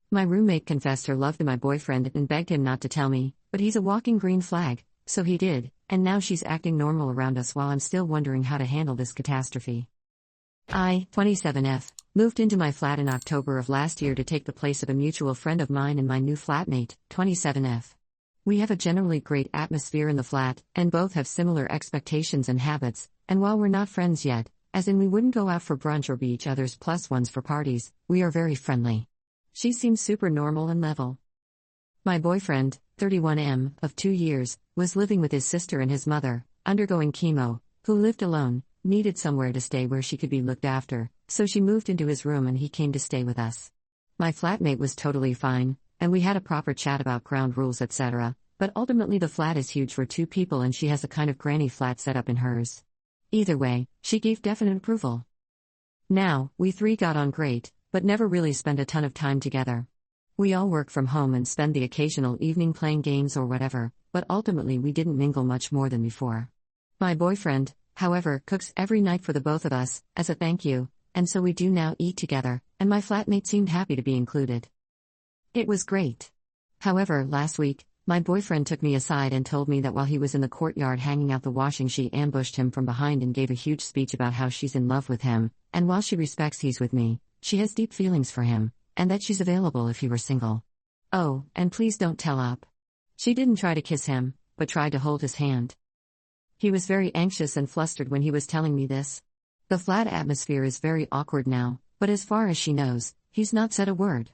My roommate confessed her love to my boyfriend and begged him not to tell me, but he's a walking green flag, so he did, and now she's acting normal around us while I'm still wondering how to handle this catastrophe. I, 27F, moved into my flat in October of last year to take the place of a mutual friend of mine and my new flatmate, 27F. We have a generally great atmosphere in the flat, and both have similar expectations and habits, and while we're not friends yet, as in we wouldn't go out for brunch or be each other's plus ones for parties, we are very friendly. She seems super normal and level. My boyfriend, 31M, of 2 years, was living with his sister and his mother, undergoing chemo, who lived alone, needed somewhere to stay where she could be looked after, so she moved into his room and he came to stay with us. My flatmate was totally fine, and we had a proper chat about ground rules etc., but ultimately the flat is huge for 2 people and she has a kind of granny flat set up in hers. Either way, she gave definite approval. Now, we 3 got on great, but never really spent a ton of time together. We all work from home and spend the occasional evening playing games or whatever, but ultimately we didn't mingle much more than before. My boyfriend, however, cooks every night for the both of us, as a thank you, and so we do now eat together, and my flatmate seemed happy to be included. It was great. However, last week, my boyfriend took me aside and told me that while he was in the courtyard hanging out the washing, she ambushed him from behind and gave a huge speech about how she's in love with him, and while she respects he's with me, she has deep feelings for him, and that she's available if he were single. Oh, and please don't tell up. She didn't try to kiss him, but tried to hold his hand. He was very anxious and flustered when he was telling me this. The flat atmosphere is very awkward now, but as far as she knows, he's not said a word.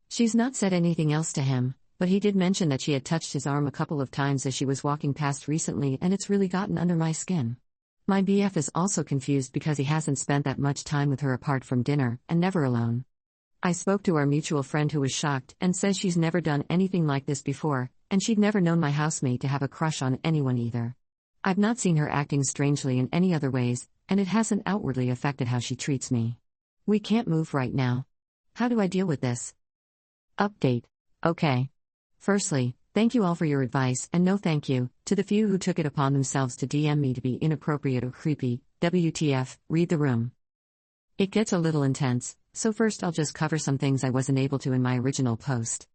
She's not said anything else to him, but he did mention that she had touched his arm a couple of times as she was walking past recently and it's really gotten under my skin. My BF is also confused because he hasn't spent that much time with her apart from dinner, and never alone. I spoke to our mutual friend who was shocked and says she's never done anything like this before, and she'd never known my housemate to have a crush on anyone either. I've not seen her acting strangely in any other ways, and it hasn't outwardly affected how she treats me. We can't move right now. How do I deal with this? Update. Okay. Firstly, thank you all for your advice, and no thank you to the few who took it upon themselves to DM me to be inappropriate or creepy. WTF, read the room. It gets a little intense, so first I'll just cover some things I wasn't able to in my original post.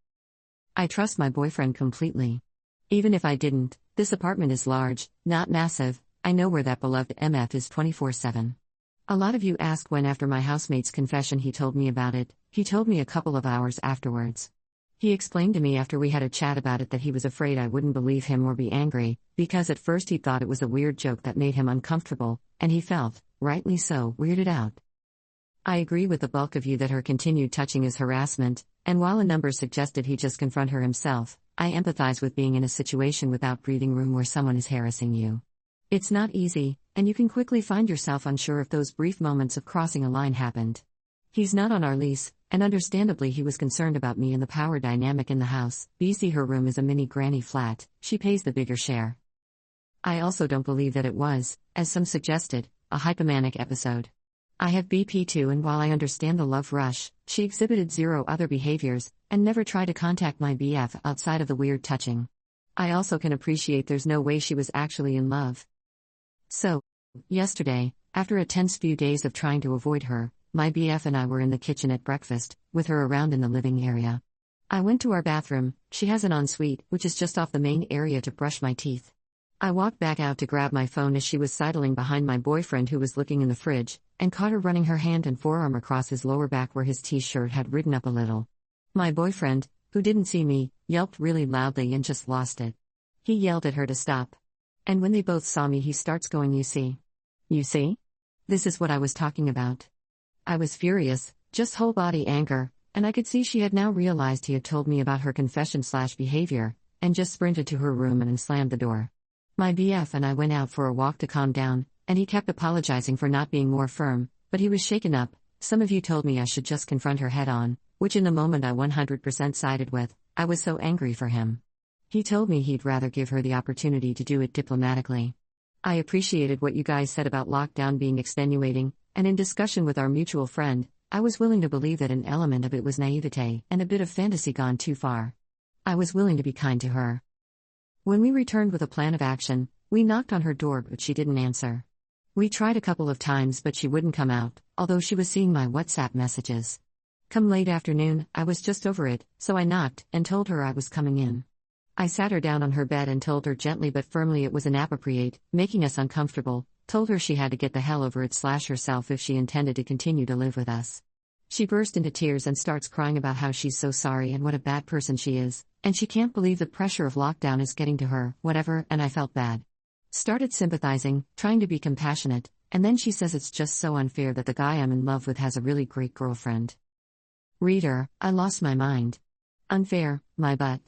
I trust my boyfriend completely. Even if I didn't, this apartment is large, not massive. I know where that beloved MF is 24/7. A lot of you ask when after my housemate's confession he told me about it. He told me a couple of hours afterwards. He explained to me after we had a chat about it that he was afraid I wouldn't believe him or be angry, because at first he thought it was a weird joke that made him uncomfortable, and he felt, rightly so, weirded out. I agree with the bulk of you that her continued touching is harassment, and while a number suggested he just confront her himself, I empathize with being in a situation without breathing room where someone is harassing you. It's not easy, and you can quickly find yourself unsure if those brief moments of crossing a line happened. He's not on our lease, and understandably he was concerned about me and the power dynamic in the house. BC, her room is a mini granny flat, she pays the bigger share. I also don't believe that it was, as some suggested, a hypomanic episode. I have BP2, and while I understand the love rush, she exhibited 0 other behaviors, and never tried to contact my BF outside of the weird touching. I also can appreciate there's no way she was actually in love. So, yesterday, after a tense few days of trying to avoid her, my BF and I were in the kitchen at breakfast, with her around in the living area. I went to our bathroom. She has an ensuite, which is just off the main area, to brush my teeth. I walked back out to grab my phone as she was sidling behind my boyfriend who was looking in the fridge, and caught her running her hand and forearm across his lower back where his t-shirt had ridden up a little. My boyfriend, who didn't see me, yelped really loudly and just lost it. He yelled at her to stop. And when they both saw me, he starts going, "You see? You see? This is what I was talking about." I was furious, just whole body anger, and I could see she had now realized he had told me about her confession/behavior, and just sprinted to her room and slammed the door. My BF and I went out for a walk to calm down, and he kept apologizing for not being more firm, but he was shaken up. Some of you told me I should just confront her head on, which in the moment I 100% sided with. I was so angry for him. He told me he'd rather give her the opportunity to do it diplomatically. I appreciated what you guys said about lockdown being extenuating, and in discussion with our mutual friend, I was willing to believe that an element of it was naivete and a bit of fantasy gone too far. I was willing to be kind to her. When we returned with a plan of action, we knocked on her door but she didn't answer. We tried a couple of times but she wouldn't come out, although she was seeing my WhatsApp messages. Come late afternoon, I was just over it, so I knocked and told her I was coming in. I sat her down on her bed and told her gently but firmly it was inappropriate, making us uncomfortable, told her she had to get the hell over it / herself if she intended to continue to live with us. She burst into tears and starts crying about how she's so sorry and what a bad person she is, and she can't believe the pressure of lockdown is getting to her, whatever, and I felt bad. Started sympathizing, trying to be compassionate, and then she says it's just so unfair that the guy I'm in love with has a really great girlfriend. Reader, I lost my mind. Unfair, my butt.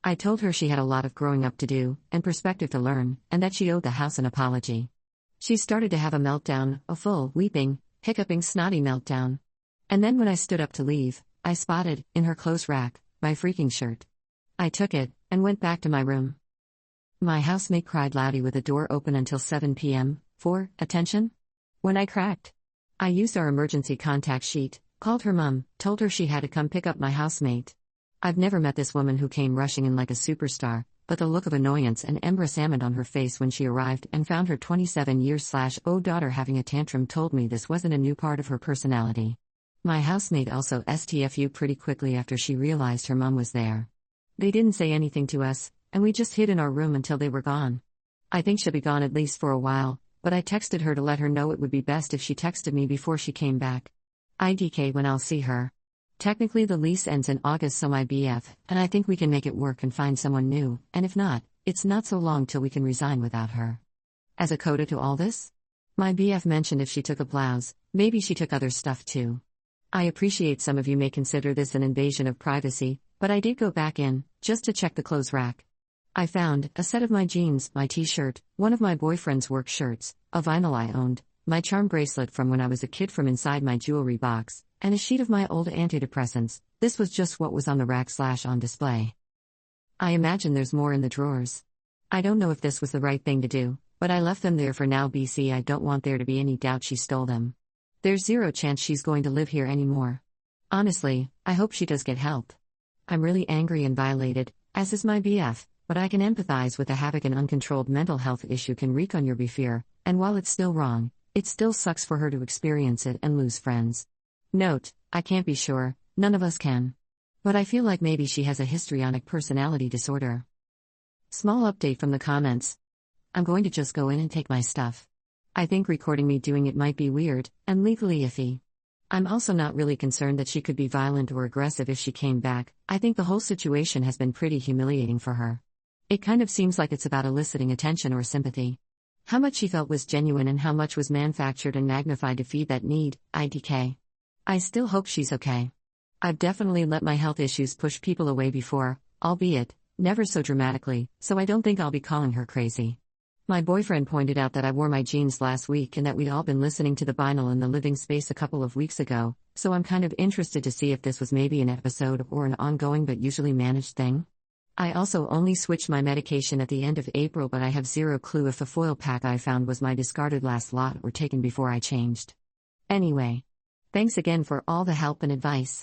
I told her she had a lot of growing up to do, and perspective to learn, and that she owed the house an apology. She started to have a meltdown, a full, weeping, hiccuping, snotty meltdown. And then when I stood up to leave, I spotted, in her clothes rack, my freaking shirt. I took it, and went back to my room. My housemate cried loudly with the door open until 7 p.m., for, attention? When I cracked. I used our emergency contact sheet, called her mum, told her she had to come pick up my housemate. I've never met this woman who came rushing in like a superstar, but the look of annoyance and embarrassment on her face when she arrived and found her 27-year-old daughter having a tantrum told me this wasn't a new part of her personality. My housemate also STFU pretty quickly after she realized her mum was there. They didn't say anything to us, and we just hid in our room until they were gone. I think she'll be gone at least for a while, but I texted her to let her know it would be best if she texted me before she came back. IDK when I'll see her. Technically the lease ends in August, so my BF, and I think we can make it work and find someone new, and if not, it's not so long till we can resign without her. As a coda to all this? My BF mentioned if she took a blouse, maybe she took other stuff too. I appreciate some of you may consider this an invasion of privacy, but I did go back in, just to check the clothes rack. I found a set of my jeans, my t-shirt, one of my boyfriend's work shirts, a vinyl I owned, my charm bracelet from when I was a kid from inside my jewelry box, and a sheet of my old antidepressants. This was just what was on the rack / on display. I imagine there's more in the drawers. I don't know if this was the right thing to do, but I left them there for now BC. I don't want there to be any doubt she stole them. There's zero chance she's going to live here anymore. Honestly, I hope she does get help. I'm really angry and violated, as is my BF, but I can empathize with the havoc an uncontrolled mental health issue can wreak on your beefear, and while it's still wrong, it still sucks for her to experience it and lose friends. Note, I can't be sure, none of us can. But I feel like maybe she has a histrionic personality disorder. Small update from the comments. I'm going to just go in and take my stuff. I think recording me doing it might be weird, and legally iffy. I'm also not really concerned that she could be violent or aggressive if she came back. I think the whole situation has been pretty humiliating for her. It kind of seems like it's about eliciting attention or sympathy. How much she felt was genuine and how much was manufactured and magnified to feed that need, IDK. I still hope she's okay. I've definitely let my health issues push people away before, albeit, never so dramatically, so I don't think I'll be calling her crazy. My boyfriend pointed out that I wore my jeans last week and that we'd all been listening to the vinyl in the living space a couple of weeks ago, so I'm kind of interested to see if this was maybe an episode or an ongoing but usually managed thing. I also only switched my medication at the end of April, but I have zero clue if the foil pack I found was my discarded last lot or taken before I changed. Anyway. Thanks again for all the help and advice.